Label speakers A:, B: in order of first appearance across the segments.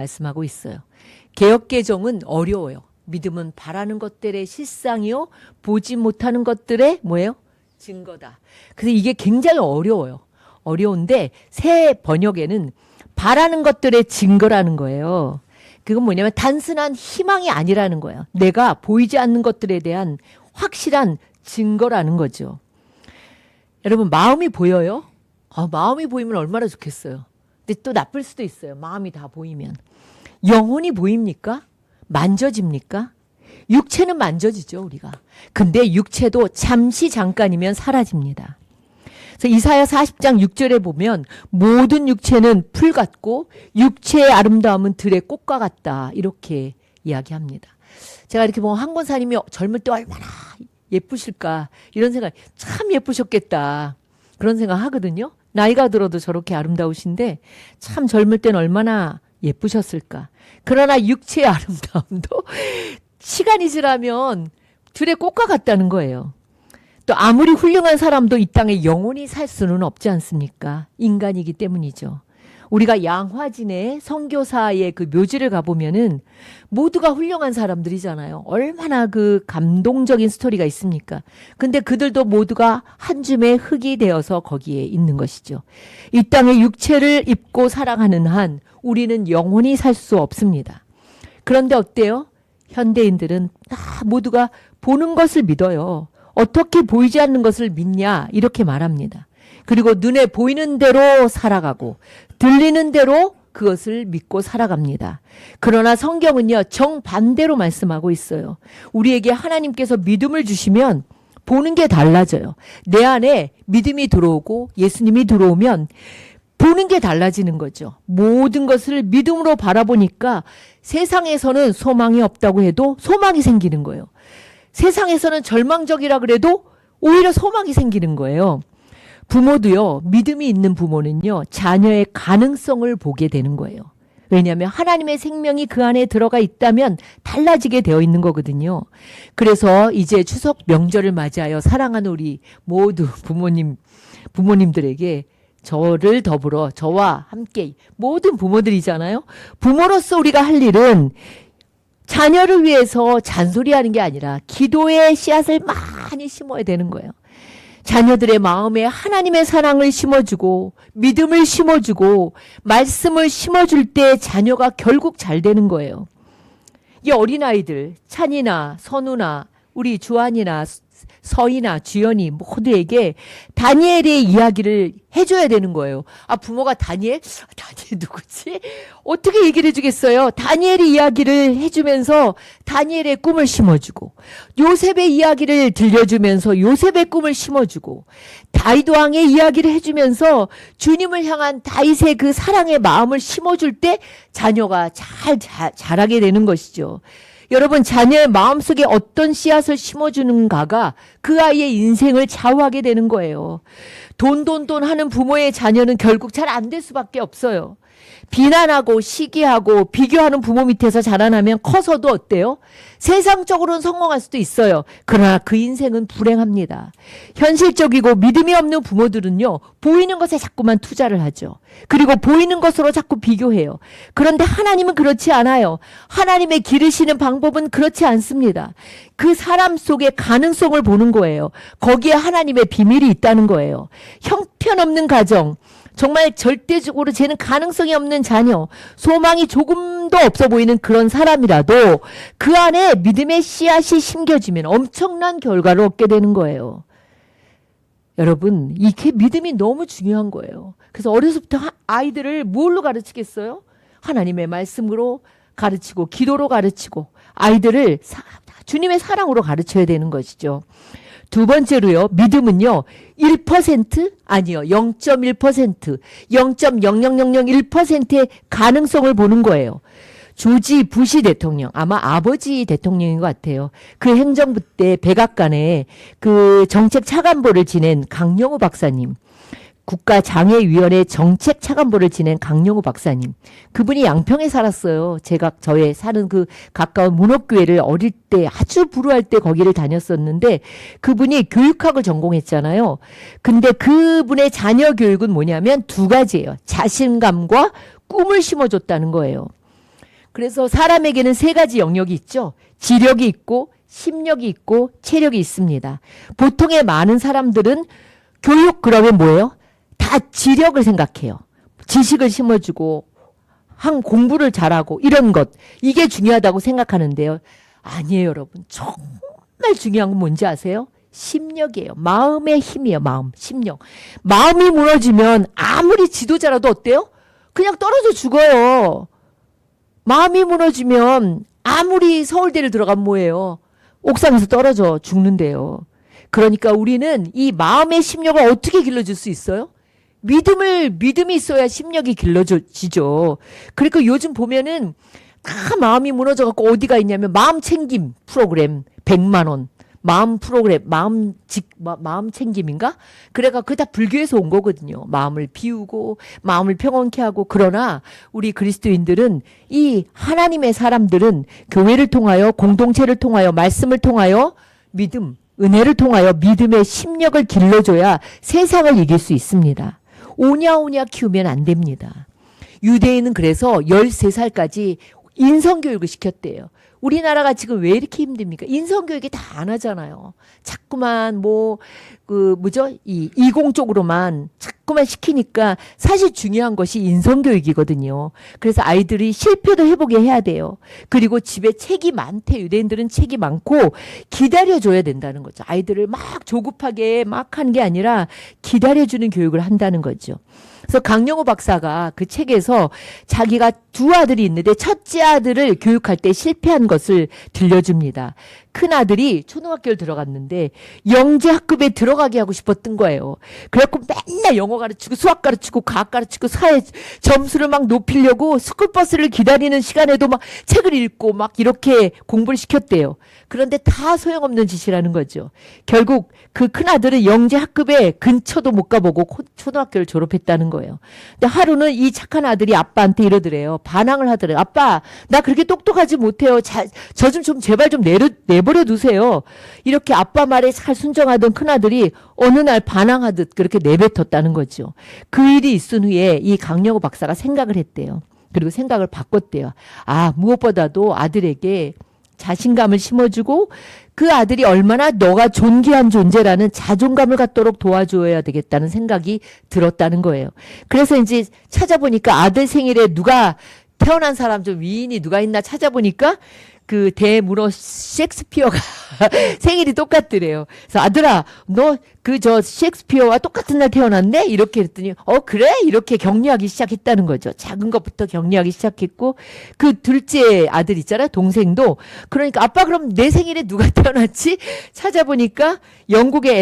A: 말씀하고 있어요. 개역개정은 어려워요. 믿음은 바라는 것들의 실상이요, 보지 못하는 것들의 뭐예요? 증거다. 그래서 이게 굉장히 어려워요. 어려운데 새 번역에는 바라는 것들의 증거라는 거예요. 그건 뭐냐면 단순한 희망이 아니라는 거예요. 내가 보이지 않는 것들에 대한 확실한 증거라는 거죠. 여러분, 마음이 보여요? 마음이 보이면 얼마나 좋겠어요. 근데 또 나쁠 수도 있어요. 마음이 다 보이면. 영혼이 보입니까? 만져집니까? 육체는 만져지죠, 우리가. 근데 육체도 잠시 잠깐이면 사라집니다. 그래서 이사야 40장 6절에 보면 모든 육체는 풀 같고 육체의 아름다움은 들의 꽃과 같다. 이렇게 이야기합니다. 제가 이렇게 보면 한 권사님이 젊을 때 얼마나 예쁘실까 이런 생각, 참 예쁘셨겠다 그런 생각 하거든요. 나이가 들어도 저렇게 아름다우신데 참 젊을 때는 얼마나 예쁘셨을까. 그러나 육체의 아름다움도 시간이 지나면 들의 꽃과 같다는 거예요. 또 아무리 훌륭한 사람도 이 땅에 영원히 살 수는 없지 않습니까? 인간이기 때문이죠. 우리가 양화진의 선교사의 그 묘지를 가보면은 모두가 훌륭한 사람들이잖아요. 얼마나 그 감동적인 스토리가 있습니까? 근데 그들도 모두가 한 줌의 흙이 되어서 거기에 있는 것이죠. 이 땅에 육체를 입고 살아가는 한 우리는 영원히 살 수 없습니다. 그런데 어때요? 현대인들은 다 모두가 보는 것을 믿어요. 어떻게 보이지 않는 것을 믿냐? 이렇게 말합니다. 그리고 눈에 보이는 대로 살아가고 들리는 대로 그것을 믿고 살아갑니다. 그러나 성경은요, 정반대로 말씀하고 있어요. 우리에게 하나님께서 믿음을 주시면 보는 게 달라져요. 내 안에 믿음이 들어오고 예수님이 들어오면 보는 게 달라지는 거죠. 모든 것을 믿음으로 바라보니까 세상에서는 소망이 없다고 해도 소망이 생기는 거예요. 세상에서는 절망적이라 그래도 오히려 소망이 생기는 거예요. 부모도요, 믿음이 있는 부모는요, 자녀의 가능성을 보게 되는 거예요. 왜냐하면 하나님의 생명이 그 안에 들어가 있다면 달라지게 되어 있는 거거든요. 그래서 이제 추석 명절을 맞이하여 사랑하는 우리 모두 부모님들에게 저를 더불어 저와 함께 모든 부모들이잖아요. 부모로서 우리가 할 일은 자녀를 위해서 잔소리하는 게 아니라 기도의 씨앗을 많이 심어야 되는 거예요. 자녀들의 마음에 하나님의 사랑을 심어주고 믿음을 심어주고 말씀을 심어줄 때 자녀가 결국 잘 되는 거예요. 이 어린아이들 찬이나 선우나 우리 주한이나 서희나 주연이 모두에게 다니엘의 이야기를 해줘야 되는 거예요. 부모가 다니엘 누구지? 어떻게 얘기를 해주겠어요? 다니엘의 이야기를 해주면서 다니엘의 꿈을 심어주고 요셉의 이야기를 들려주면서 요셉의 꿈을 심어주고 다윗 왕의 이야기를 해주면서 주님을 향한 다윗의 그 사랑의 마음을 심어줄 때 자녀가 자라게 되는 것이죠. 여러분, 자녀의 마음속에 어떤 씨앗을 심어주는가가 그 아이의 인생을 좌우하게 되는 거예요. 돈 하는 부모의 자녀는 결국 잘 안 될 수밖에 없어요. 비난하고 시기하고 비교하는 부모 밑에서 자라나면 커서도 어때요? 세상적으로는 성공할 수도 있어요. 그러나 그 인생은 불행합니다. 현실적이고 믿음이 없는 부모들은요, 보이는 것에 자꾸만 투자를 하죠. 그리고 보이는 것으로 자꾸 비교해요. 그런데 하나님은 그렇지 않아요. 하나님의 기르시는 방법은 그렇지 않습니다. 그 사람 속에 가능성을 보는 거예요. 거기에 하나님의 비밀이 있다는 거예요. 형편없는 가정, 정말 절대적으로 쟤는 가능성이 없는 자녀, 소망이 조금도 없어 보이는 그런 사람이라도 그 안에 믿음의 씨앗이 심겨지면 엄청난 결과를 얻게 되는 거예요. 여러분, 이게 믿음이 너무 중요한 거예요. 그래서 어려서부터 아이들을 뭘로 가르치겠어요? 하나님의 말씀으로 가르치고 기도로 가르치고 아이들을 주님의 사랑으로 가르쳐야 되는 것이죠. 두 번째로요, 믿음은요, 1% 아니요, 0.1%, 0.00001%의 가능성을 보는 거예요. 조지 부시 대통령, 아마 아버지 대통령인 것 같아요. 그 행정부 때 백악관에 그 정책 차관보를 지낸 강영우 박사님, 국가장애위원회 정책 차관보를 지낸 강영우 박사님. 그분이 양평에 살았어요. 제가 저의 사는 그 가까운 문옥교회를 어릴 때 아주 불우할 때 거기를 다녔었는데 그분이 교육학을 전공했잖아요. 근데 그분의 자녀 교육은 뭐냐면 두 가지예요. 자신감과 꿈을 심어줬다는 거예요. 그래서 사람에게는 세 가지 영역이 있죠. 지력이 있고 심력이 있고 체력이 있습니다. 보통의 많은 사람들은 교육 그러면 뭐예요? 다 지력을 생각해요. 지식을 심어주고 공부를 잘하고 이런 것, 이게 중요하다고 생각하는데요. 아니에요, 여러분. 정말 중요한 건 뭔지 아세요? 심력이에요. 마음의 힘이에요. 마음, 심력. 마음이 무너지면 아무리 지도자라도 어때요? 그냥 떨어져 죽어요. 마음이 무너지면 아무리 서울대를 들어가면 뭐예요? 옥상에서 떨어져 죽는데요. 그러니까 우리는 이 마음의 심력을 어떻게 길러줄 수 있어요? 믿음이 있어야 심력이 길러지죠. 그러니까 요즘 보면은 다 마음이 무너져갖고 어디가 있냐면 마음 챙김 프로그램 100만 원. 마음 프로그램, 마음 챙김인가? 그래가 그거 다 불교에서 온 거거든요. 마음을 비우고, 마음을 평온케 하고. 그러나 우리 그리스도인들은 이 하나님의 사람들은 교회를 통하여, 공동체를 통하여, 말씀을 통하여 믿음, 은혜를 통하여 믿음의 심력을 길러줘야 세상을 이길 수 있습니다. 오냐오냐 키우면 안 됩니다. 유대인은 그래서 13살까지 인성교육을 시켰대요. 우리나라가 지금 왜 이렇게 힘듭니까? 인성교육이 다 안 하잖아요. 자꾸만 이공 쪽으로만 자꾸만 시키니까 사실 중요한 것이 인성교육이거든요. 그래서 아이들이 실패도 해보게 해야 돼요. 그리고 집에 책이 많대. 유대인들은 책이 많고 기다려줘야 된다는 거죠. 아이들을 막 조급하게 막 하는 게 아니라 기다려주는 교육을 한다는 거죠. 그래서 강영호 박사가 그 책에서 자기가 두 아들이 있는데 첫째 아들을 교육할 때 실패한 것을 들려줍니다. 큰 아들이 초등학교를 들어갔는데 영재 학급에 들어가게 하고 싶었던 거예요. 그래갖고 맨날 영어 가르치고 수학 가르치고 과학 가르치고 사회 점수를 막 높이려고 스쿨버스를 기다리는 시간에도 막 책을 읽고 막 이렇게 공부를 시켰대요. 그런데 다 소용없는 짓이라는 거죠. 결국 그 큰아들은 영재 학급에 근처도 못 가보고 초등학교를 졸업했다는 거예요. 근데 하루는 이 착한 아들이 아빠한테 이러더래요. 반항을 하더래요. 아빠, 나 그렇게 똑똑하지 못해요. 저 좀 제발 좀 내버려 두세요. 이렇게 아빠 말에 잘 순종하던 큰아들이 어느 날 반항하듯 그렇게 내뱉었다는 거죠. 그 일이 있은 후에 이 강영호 박사가 생각을 했대요. 그리고 생각을 바꿨대요. 아, 무엇보다도 아들에게 자신감을 심어주고 그 아들이 얼마나 너가 존귀한 존재라는 자존감을 갖도록 도와줘야 되겠다는 생각이 들었다는 거예요. 그래서 이제 찾아보니까 아들 생일에 누가 태어난 사람 좀 위인이 누가 있나 찾아보니까 그 대문호 셰익스피어가 생일이 똑같더래요. 그래서 아들아, 너 셰익스피어와 똑같은 날 태어났네? 이렇게 했더니, 그래? 이렇게 격려하기 시작했다는 거죠. 작은 것부터 격려하기 시작했고, 그 둘째 아들 있잖아, 동생도. 그러니까, 아빠, 그럼 내 생일에 누가 태어났지? 찾아보니까, 영국의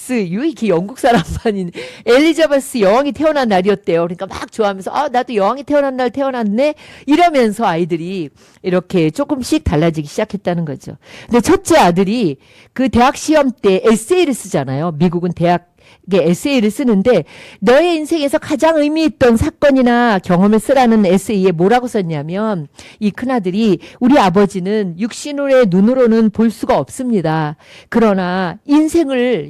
A: 이렇게 영국 사람만인 엘리자베스 여왕이 태어난 날이었대요. 그러니까 막 좋아하면서, 나도 여왕이 태어난 날 태어났네? 이러면서 아이들이 이렇게 조금씩 달라지기 시작했다는 거죠. 근데 첫째 아들이 그 대학 시험 때 에세이를 쓰잖아요. 미국은 대학에 에세이를 쓰는데 너의 인생에서 가장 의미 있던 사건이나 경험을 쓰라는 에세이에 뭐라고 썼냐면 이 큰아들이 우리 아버지는 육신의 눈으로는 볼 수가 없습니다. 그러나 인생을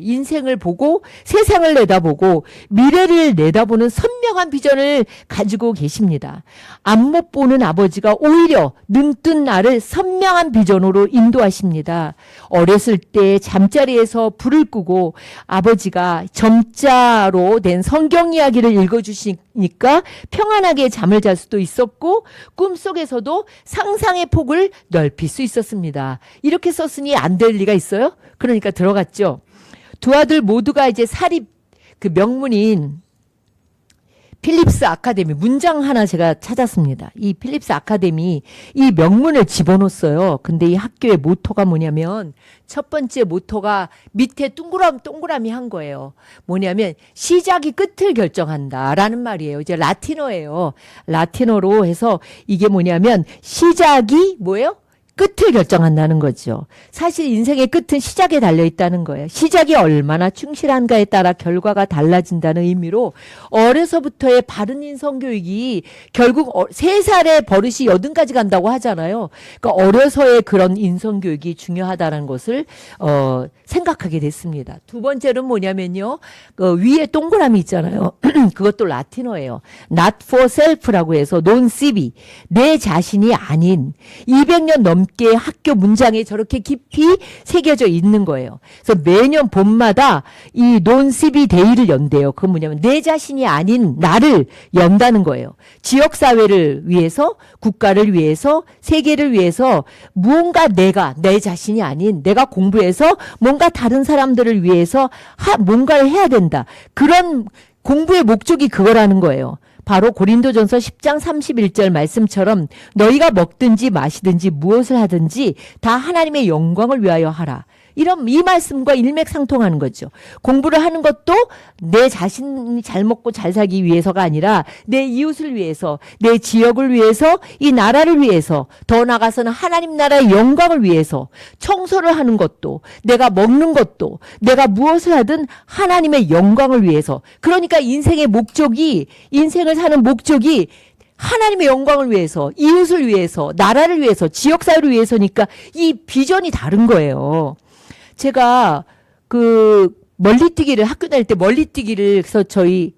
A: 보고 세상을 내다보고 미래를 내다보는 선명한 비전을 가지고 계십니다. 앞못 보는 아버지가 오히려 눈뜬 나를 선명한 비전으로 인도하십니다. 어렸을 때 잠자리에서 불을 끄고 아버지가 점자로 된 성경 이야기를 읽어주시니까 평안하게 잠을 잘 수도 있었고 꿈속에서도 상상의 폭을 넓힐 수 있었습니다. 이렇게 썼으니 안 될 리가 있어요? 그러니까 들어갔죠. 두 아들 모두가 이제 사립 그 명문인 필립스 아카데미 문장 하나 제가 찾았습니다. 이 필립스 아카데미 이 명문을 집어넣었어요. 근데 이 학교의 모토가 뭐냐면 첫 번째 모토가 밑에 동그라미 한 거예요. 뭐냐면 시작이 끝을 결정한다라는 말이에요. 이제 라틴어예요. 라틴어로 해서 이게 뭐냐면 시작이 뭐예요? 끝을 결정한다는 거죠. 사실 인생의 끝은 시작에 달려 있다는 거예요. 시작이 얼마나 충실한가에 따라 결과가 달라진다는 의미로 어려서부터의 바른 인성교육이 결국 3살의 버릇이 80까지 간다고 하잖아요. 그러니까 어려서의 그런 인성교육이 중요하다는 것을 생각하게 됐습니다. 두 번째는 뭐냐면요. 위에 동그라미 있잖아요. 그것도 라틴어예요. Not for self라고 해서 non sibi, 내 자신이 아닌 200년 넘게 학교 문장에 저렇게 깊이 새겨져 있는 거예요. 그래서 매년 봄마다 이 non sibi 데이를 연대요. 그건 뭐냐면 내 자신이 아닌 나를 연다는 거예요. 지역사회를 위해서, 국가를 위해서, 세계를 위해서 무언가 내 자신이 아닌 내가 공부해서 뭔가 다른 사람들을 위해서 뭔가를 해야 된다. 그런 공부의 목적이 그거라는 거예요. 바로 고린도전서 10장 31절 말씀처럼 너희가 먹든지 마시든지 무엇을 하든지 다 하나님의 영광을 위하여 하라. 이 말씀과 일맥상통하는 거죠. 공부를 하는 것도 내 자신이 잘 먹고 잘 살기 위해서가 아니라 내 이웃을 위해서, 내 지역을 위해서, 이 나라를 위해서, 더 나아가서는 하나님 나라의 영광을 위해서 청소를 하는 것도, 내가 먹는 것도, 내가 무엇을 하든 하나님의 영광을 위해서. 그러니까 인생의 인생을 사는 목적이 하나님의 영광을 위해서, 이웃을 위해서, 나라를 위해서, 지역사회를 위해서니까 이 비전이 다른 거예요. 제가 멀리뛰기를 학교 다닐 때 멀리뛰기를 그래서 저희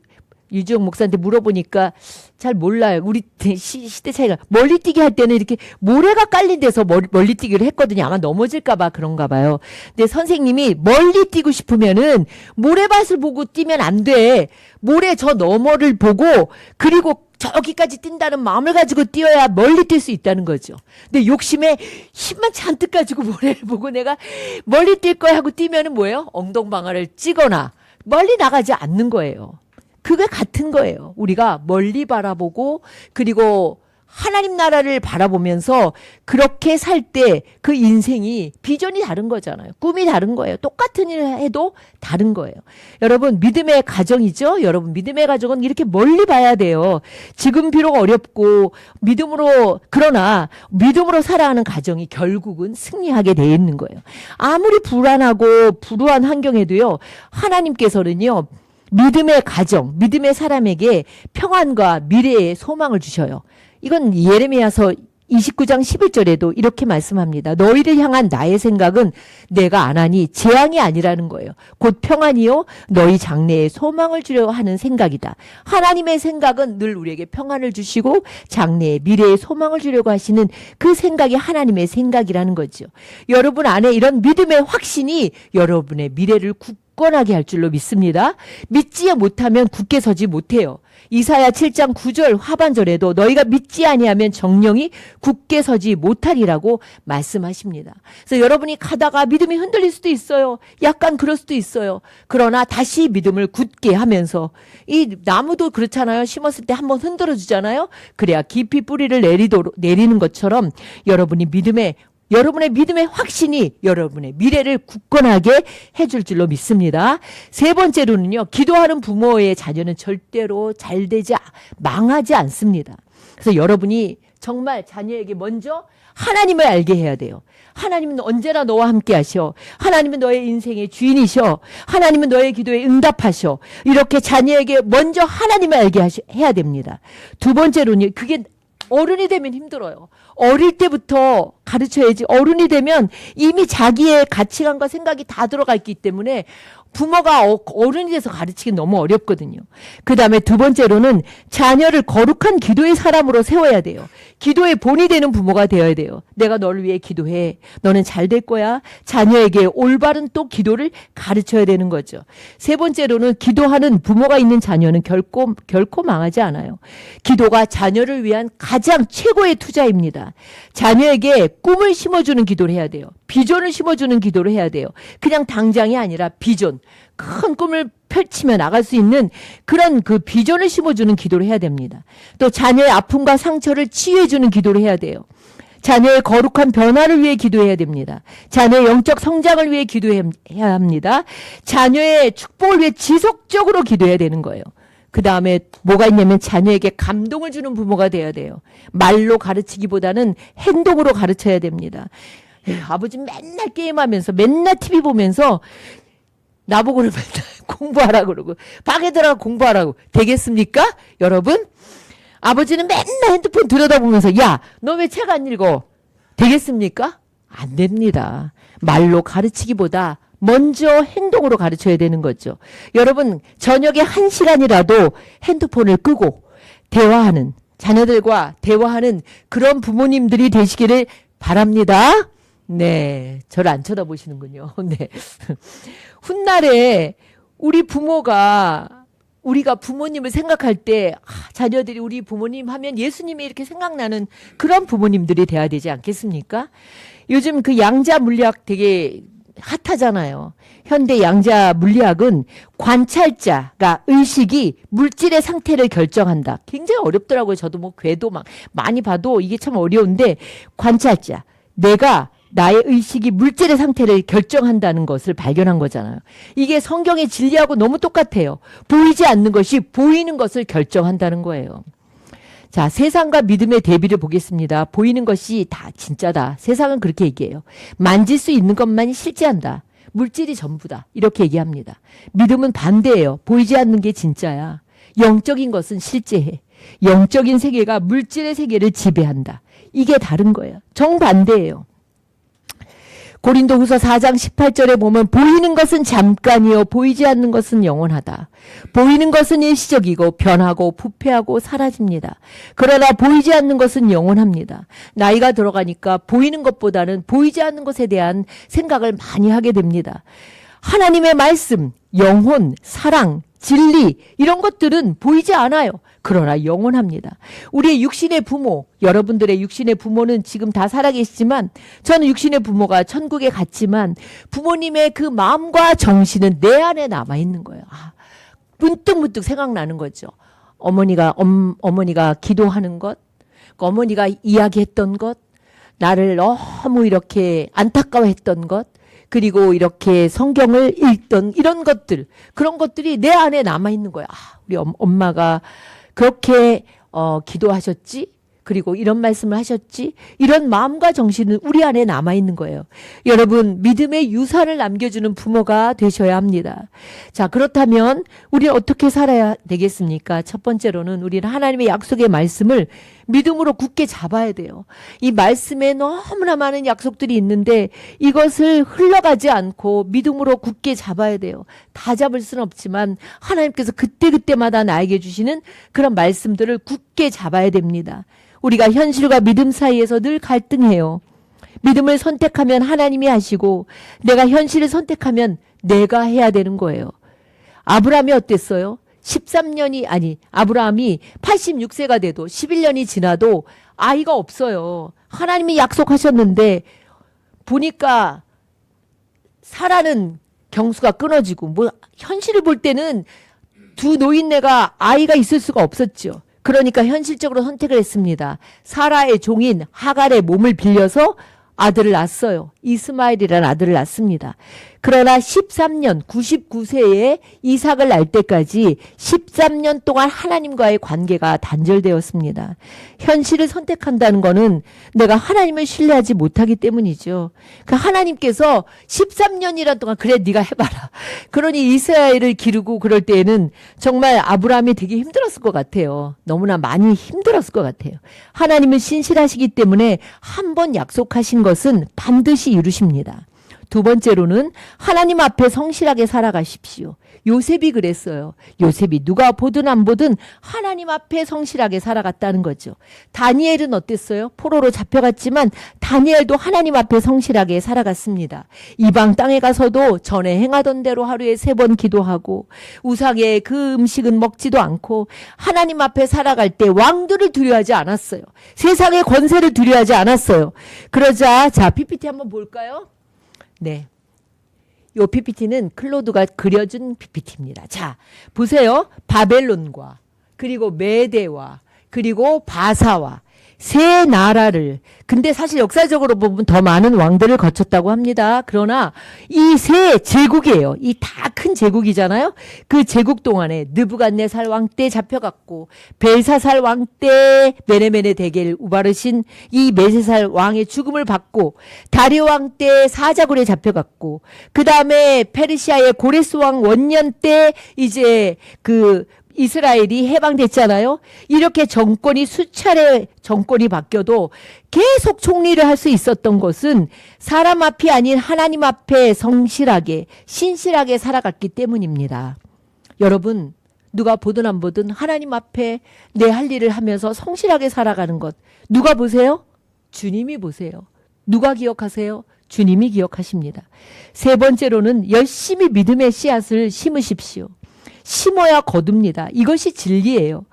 A: 유지영 목사한테 물어보니까 잘 몰라요. 우리 시대 차이가 멀리뛰기 할 때는 이렇게 모래가 깔린 데서 멀리뛰기를 했거든요. 아마 넘어질까 봐 그런가 봐요. 근데 선생님이 멀리 뛰고 싶으면은 모래밭을 보고 뛰면 안 돼. 모래 저 너머를 보고 그리고 저기까지 뛴다는 마음을 가지고 뛰어야 멀리 뛸 수 있다는 거죠. 근데 욕심에 힘만 잔뜩 가지고 모래를 보고 내가 멀리 뛸 거야 하고 뛰면은 뭐예요? 엉덩방아를 찌거나 멀리 나가지 않는 거예요. 그게 같은 거예요. 우리가 멀리 바라보고 그리고 하나님 나라를 바라보면서 그렇게 살 때 그 인생이 비전이 다른 거잖아요. 꿈이 다른 거예요. 똑같은 일을 해도 다른 거예요. 여러분 믿음의 가정이죠. 여러분 믿음의 가정은 이렇게 멀리 봐야 돼요. 지금 비록 어렵고 그러나 믿음으로 살아가는 가정이 결국은 승리하게 돼 있는 거예요. 아무리 불안하고 불우한 환경에도요. 하나님께서는요. 믿음의 가정, 믿음의 사람에게 평안과 미래의 소망을 주셔요. 이건 예레미야서 29장 11절에도 이렇게 말씀합니다. 너희를 향한 나의 생각은 내가 안 하니 재앙이 아니라는 거예요. 곧 평안이요 너희 장래에 소망을 주려 하는 생각이다. 하나님의 생각은 늘 우리에게 평안을 주시고 장래에 미래에 소망을 주려고 하시는 그 생각이 하나님의 생각이라는 거죠. 여러분 안에 이런 믿음의 확신이 여러분의 미래를 굳건하게 할 줄로 믿습니다. 믿지 못하면 굳게 서지 못해요. 이사야 7장 9절 하반절에도 너희가 믿지 아니하면 정령이 굳게 서지 못하리라고 말씀하십니다. 그래서 여러분이 가다가 믿음이 흔들릴 수도 있어요. 약간 그럴 수도 있어요. 그러나 다시 믿음을 굳게 하면서 이 나무도 그렇잖아요. 심었을 때 한번 흔들어 주잖아요. 그래야 깊이 뿌리를 내리는 것처럼 여러분의 믿음의 확신이 여러분의 미래를 굳건하게 해줄 줄로 믿습니다. 세 번째로는요. 기도하는 부모의 자녀는 절대로 망하지 않습니다. 그래서 여러분이 정말 자녀에게 먼저 하나님을 알게 해야 돼요. 하나님은 언제나 너와 함께 하셔. 하나님은 너의 인생의 주인이셔. 하나님은 너의 기도에 응답하셔. 이렇게 자녀에게 먼저 하나님을 알게 해야 됩니다. 두 번째로는 그게 어른이 되면 힘들어요. 어릴 때부터 가르쳐야지. 어른이 되면 이미 자기의 가치관과 생각이 다 들어가 있기 때문에 부모가 어른이 돼서 가르치기 너무 어렵거든요. 그 다음에 두 번째로는 자녀를 거룩한 기도의 사람으로 세워야 돼요. 기도의 본이 되는 부모가 되어야 돼요. 내가 너를 위해 기도해. 너는 잘 될 거야. 자녀에게 올바른 또 기도를 가르쳐야 되는 거죠. 세 번째로는 기도하는 부모가 있는 자녀는 결코 망하지 않아요. 기도가 자녀를 위한 가장 최고의 투자입니다. 자녀에게 꿈을 심어주는 기도를 해야 돼요. 비전을 심어주는 기도를 해야 돼요. 그냥 당장이 아니라 비전, 큰 꿈을 펼치며 나갈 수 있는 그런 그 비전을 심어주는 기도를 해야 됩니다. 또 자녀의 아픔과 상처를 치유해주는 기도를 해야 돼요. 자녀의 거룩한 변화를 위해 기도해야 됩니다. 자녀의 영적 성장을 위해 기도해야 합니다. 자녀의 축복을 위해 지속적으로 기도해야 되는 거예요. 그 다음에 뭐가 있냐면 자녀에게 감동을 주는 부모가 돼야 돼요. 말로 가르치기보다는 행동으로 가르쳐야 됩니다. 아버지 맨날 게임하면서 맨날 TV 보면서 나보고는 맨날 공부하라고 그러고 방에 들어가 공부하라고 되겠습니까? 여러분? 아버지는 맨날 핸드폰 들여다보면서 야, 너 왜 책 안 읽어? 되겠습니까? 안 됩니다. 말로 가르치기보다 먼저 행동으로 가르쳐야 되는 거죠. 여러분, 저녁에 1시간이라도 핸드폰을 끄고 대화하는, 자녀들과 대화하는 그런 부모님들이 되시기를 바랍니다. 네, 저를 안 쳐다보시는군요. 네. 훗날에 우리 부모가 우리가 부모님을 생각할 때 자녀들이 우리 부모님 하면 예수님이 이렇게 생각나는 그런 부모님들이 돼야 되지 않겠습니까? 요즘 그 양자 물리학 되게 핫하잖아요. 현대 양자 물리학은 관찰자가 의식이 물질의 상태를 결정한다. 굉장히 어렵더라고요. 저도 뭐 궤도 막 많이 봐도 이게 참 어려운데 관찰자, 내가 나의 의식이 물질의 상태를 결정한다는 것을 발견한 거잖아요. 이게 성경의 진리하고 너무 똑같아요. 보이지 않는 것이 보이는 것을 결정한다는 거예요. 자, 세상과 믿음의 대비를 보겠습니다. 보이는 것이 다 진짜다. 세상은 그렇게 얘기해요. 만질 수 있는 것만이 실제한다. 물질이 전부다. 이렇게 얘기합니다. 믿음은 반대예요. 보이지 않는 게 진짜야. 영적인 것은 실제해. 영적인 세계가 물질의 세계를 지배한다. 이게 다른 거예요. 정반대예요. 고린도후서 4장 18절에 보면 보이는 것은 잠깐이요 보이지 않는 것은 영원하다. 보이는 것은 일시적이고 변하고 부패하고 사라집니다. 그러나 보이지 않는 것은 영원합니다. 나이가 들어가니까 보이는 것보다는 보이지 않는 것에 대한 생각을 많이 하게 됩니다. 하나님의 말씀, 영혼, 사랑, 진리 이런 것들은 보이지 않아요. 그러나 영원합니다. 우리의 육신의 부모, 여러분들의 육신의 부모는 지금 다 살아계시지만 저는 육신의 부모가 천국에 갔지만 부모님의 그 마음과 정신은 내 안에 남아있는 거예요. 문득문득 생각나는 거죠. 어머니가 기도하는 것, 어머니가 이야기했던 것, 나를 너무 이렇게 안타까워했던 것, 그리고 이렇게 성경을 읽던 이런 것들, 그런 것들이 내 안에 남아있는 거야. 우리 엄마가 그렇게 기도하셨지? 그리고 이런 말씀을 하셨지? 이런 마음과 정신은 우리 안에 남아있는 거예요. 여러분, 믿음의 유산을 남겨주는 부모가 되셔야 합니다. 자, 그렇다면 우리는 어떻게 살아야 되겠습니까? 첫 번째로는 우리는 하나님의 약속의 말씀을 믿음으로 굳게 잡아야 돼요. 이 말씀에 너무나 많은 약속들이 있는데 이것을 흘러가지 않고 믿음으로 굳게 잡아야 돼요. 다 잡을 수는 없지만 하나님께서 그때그때마다 나에게 주시는 그런 말씀들을 굳게 잡아야 됩니다. 우리가 현실과 믿음 사이에서 늘 갈등해요. 믿음을 선택하면 하나님이 하시고 내가 현실을 선택하면 내가 해야 되는 거예요. 아브라함이 어땠어요? 아브라함이 86세가 돼도 11년이 지나도 아이가 없어요. 하나님이 약속하셨는데 보니까 사라는 경수가 끊어지고 뭐 현실을 볼 때는 두 노인네가 아이가 있을 수가 없었죠. 그러니까 현실적으로 선택을 했습니다. 사라의 종인 하갈의 몸을 빌려서 아들을 낳았어요. 이스마엘이라는 아들을 낳습니다. 그러나 13년, 99세에 이삭을 낳을 때까지 13년 동안 하나님과의 관계가 단절되었습니다. 현실을 선택한다는 것은 내가 하나님을 신뢰하지 못하기 때문이죠. 그 하나님께서 13년이란 동안 그래 네가 해봐라. 그러니 이스라엘을 기르고 그럴 때에는 정말 아브라함이 되게 힘들었을 것 같아요. 너무나 많이 힘들었을 것 같아요. 하나님은 신실하시기 때문에 한 번 약속하신 것은 반드시 이루십니다. 두 번째로는 하나님 앞에 성실하게 살아가십시오. 요셉이 그랬어요. 요셉이 누가 보든 안 보든 하나님 앞에 성실하게 살아갔다는 거죠. 다니엘은 어땠어요? 포로로 잡혀갔지만 다니엘도 하나님 앞에 성실하게 살아갔습니다. 이방 땅에 가서도 전에 행하던 대로 하루에 3번 기도하고 우상의 그 음식은 먹지도 않고 하나님 앞에 살아갈 때 왕들을 두려워하지 않았어요. 세상의 권세를 두려워하지 않았어요. 그러자 자 PPT 한번 볼까요? 네. 요 PPT는 클로드가 그려준 PPT입니다. 자, 보세요. 바벨론과 그리고 메대와 그리고 바사와 세 나라를, 근데 사실 역사적으로 보면 더 많은 왕들을 거쳤다고 합니다. 그러나 이 세 제국이에요. 이 다 큰 제국이잖아요. 그 제국 동안에 느부갓네살 왕 때 잡혀갔고, 벨사살 왕 때 메네메네 대계를 우바르신 이 메세살 왕의 죽음을 받고, 다리오 왕 때 사자굴에 잡혀갔고, 그 다음에 페르시아의 고레스 왕 원년 때 이제 그 이스라엘이 해방됐잖아요. 이렇게 정권이 수차례 정권이 바뀌어도 계속 총리를 할 수 있었던 것은 사람 앞이 아닌 하나님 앞에 성실하게 신실하게 살아갔기 때문입니다. 여러분, 누가 보든 안 보든 하나님 앞에 내 할 일을 하면서 성실하게 살아가는 것 누가 보세요? 주님이 보세요. 누가 기억하세요? 주님이 기억하십니다. 세 번째로는 열심히 믿음의 씨앗을 심으십시오. 심어야 거둡니다. 이것이 진리예요.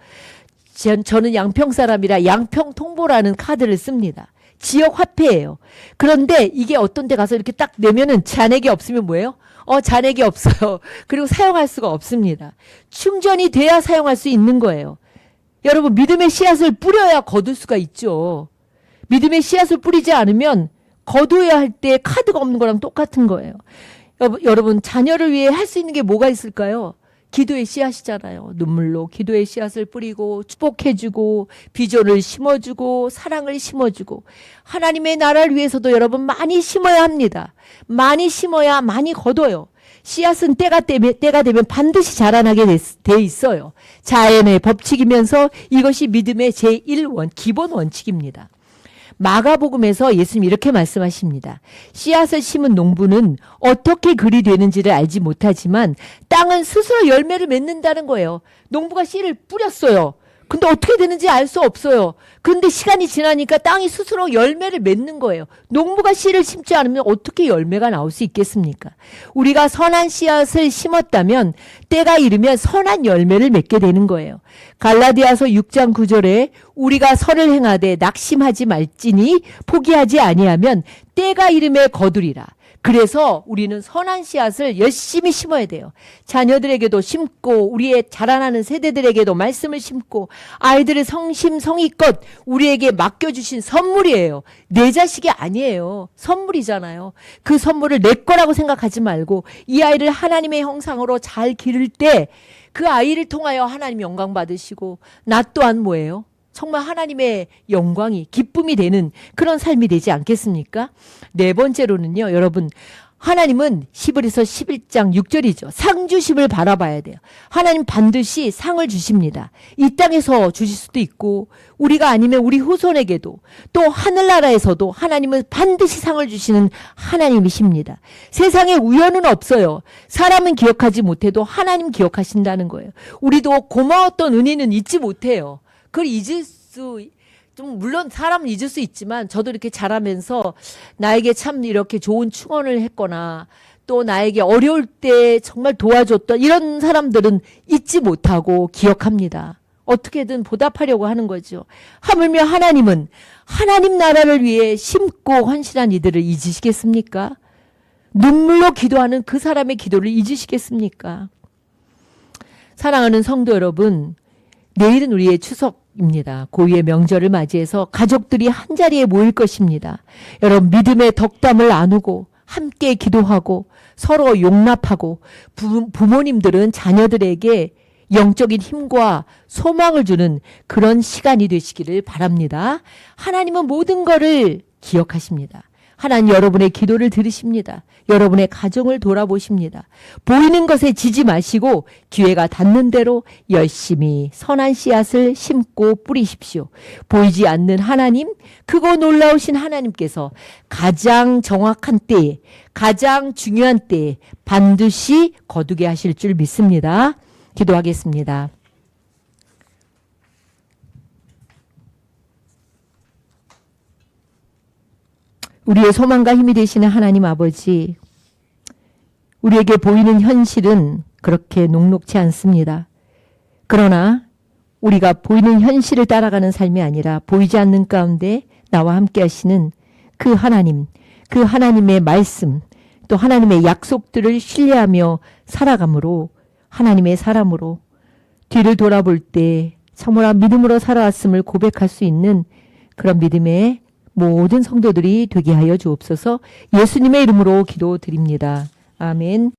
A: 저는 양평 사람이라 양평통보라는 카드를 씁니다. 지역 화폐예요. 그런데 이게 어떤 데 가서 이렇게 딱 내면은 잔액이 없으면 뭐예요? 잔액이 없어요. 그리고 사용할 수가 없습니다. 충전이 돼야 사용할 수 있는 거예요. 여러분, 믿음의 씨앗을 뿌려야 거둘 수가 있죠. 믿음의 씨앗을 뿌리지 않으면 거둬야 할 때 카드가 없는 거랑 똑같은 거예요. 여러분, 자녀를 위해 할 수 있는 게 뭐가 있을까요? 기도의 씨앗이잖아요. 눈물로 기도의 씨앗을 뿌리고 축복해주고 비전을 심어주고 사랑을 심어주고 하나님의 나라를 위해서도 여러분 많이 심어야 합니다. 많이 심어야 많이 거둬요. 씨앗은 때가 되면 반드시 자라나게 돼 있어요. 자연의 법칙이면서 이것이 믿음의 제1원 기본 원칙입니다. 마가복음에서 예수님 이렇게 말씀하십니다. 씨앗을 심은 농부는 어떻게 글이 되는지를 알지 못하지만 땅은 스스로 열매를 맺는다는 거예요. 농부가 씨를 뿌렸어요. 근데 어떻게 되는지 알 수 없어요. 그런데 시간이 지나니까 땅이 스스로 열매를 맺는 거예요. 농부가 씨를 심지 않으면 어떻게 열매가 나올 수 있겠습니까? 우리가 선한 씨앗을 심었다면 때가 이르면 선한 열매를 맺게 되는 거예요. 갈라디아서 6장 9절에 우리가 선을 행하되 낙심하지 말지니 포기하지 아니하면 때가 이름에 거두리라. 그래서 우리는 선한 씨앗을 열심히 심어야 돼요. 자녀들에게도 심고 우리의 자라나는 세대들에게도 말씀을 심고 아이들의 성심성의껏 우리에게 맡겨주신 선물이에요. 내 자식이 아니에요. 선물이잖아요. 그 선물을 내 거라고 생각하지 말고 이 아이를 하나님의 형상으로 잘 기를 때 그 아이를 통하여 하나님 영광 받으시고 나 또한 뭐예요? 정말 하나님의 영광이 기쁨이 되는 그런 삶이 되지 않겠습니까? 네 번째로는요, 여러분, 하나님은 히브리서 11장 6절이죠. 상 주심을 바라봐야 돼요. 하나님 반드시 상을 주십니다. 이 땅에서 주실 수도 있고 우리가 아니면 우리 후손에게도 또 하늘나라에서도 하나님은 반드시 상을 주시는 하나님이십니다. 세상에 우연은 없어요. 사람은 기억하지 못해도 하나님 기억하신다는 거예요. 우리도 고마웠던 은혜는 잊지 못해요. 그걸 잊을 수 좀 물론 사람은 잊을 수 있지만 저도 이렇게 자라면서 나에게 참 이렇게 좋은 충언을 했거나 또 나에게 어려울 때 정말 도와줬던 이런 사람들은 잊지 못하고 기억합니다. 어떻게든 보답하려고 하는 거죠. 하물며 하나님은 하나님 나라를 위해 심고 헌신한 이들을 잊으시겠습니까? 눈물로 기도하는 그 사람의 기도를 잊으시겠습니까? 사랑하는 성도 여러분, 내일은 우리의 추석입니다. 고유의 명절을 맞이해서 가족들이 한자리에 모일 것입니다. 여러분, 믿음의 덕담을 나누고 함께 기도하고 서로 용납하고 부모님들은 자녀들에게 영적인 힘과 소망을 주는 그런 시간이 되시기를 바랍니다. 하나님은 모든 것을 기억하십니다. 하나님 여러분의 기도를 들으십니다. 여러분의 가정을 돌아보십니다. 보이는 것에 지지 마시고 기회가 닿는 대로 열심히 선한 씨앗을 심고 뿌리십시오. 보이지 않는 하나님, 크고 놀라우신 하나님께서 가장 정확한 때에, 가장 중요한 때에 반드시 거두게 하실 줄 믿습니다. 기도하겠습니다. 우리의 소망과 힘이 되시는 하나님 아버지, 우리에게 보이는 현실은 그렇게 녹록지 않습니다. 그러나 우리가 보이는 현실을 따라가는 삶이 아니라 보이지 않는 가운데 나와 함께 하시는 그 하나님, 그 하나님의 말씀, 또 하나님의 약속들을 신뢰하며 살아감으로 하나님의 사람으로 뒤를 돌아볼 때 참으로 믿음으로 살아왔음을 고백할 수 있는 그런 믿음의 모든 성도들이 되게 하여 주옵소서. 예수님의 이름으로 기도드립니다. 아멘.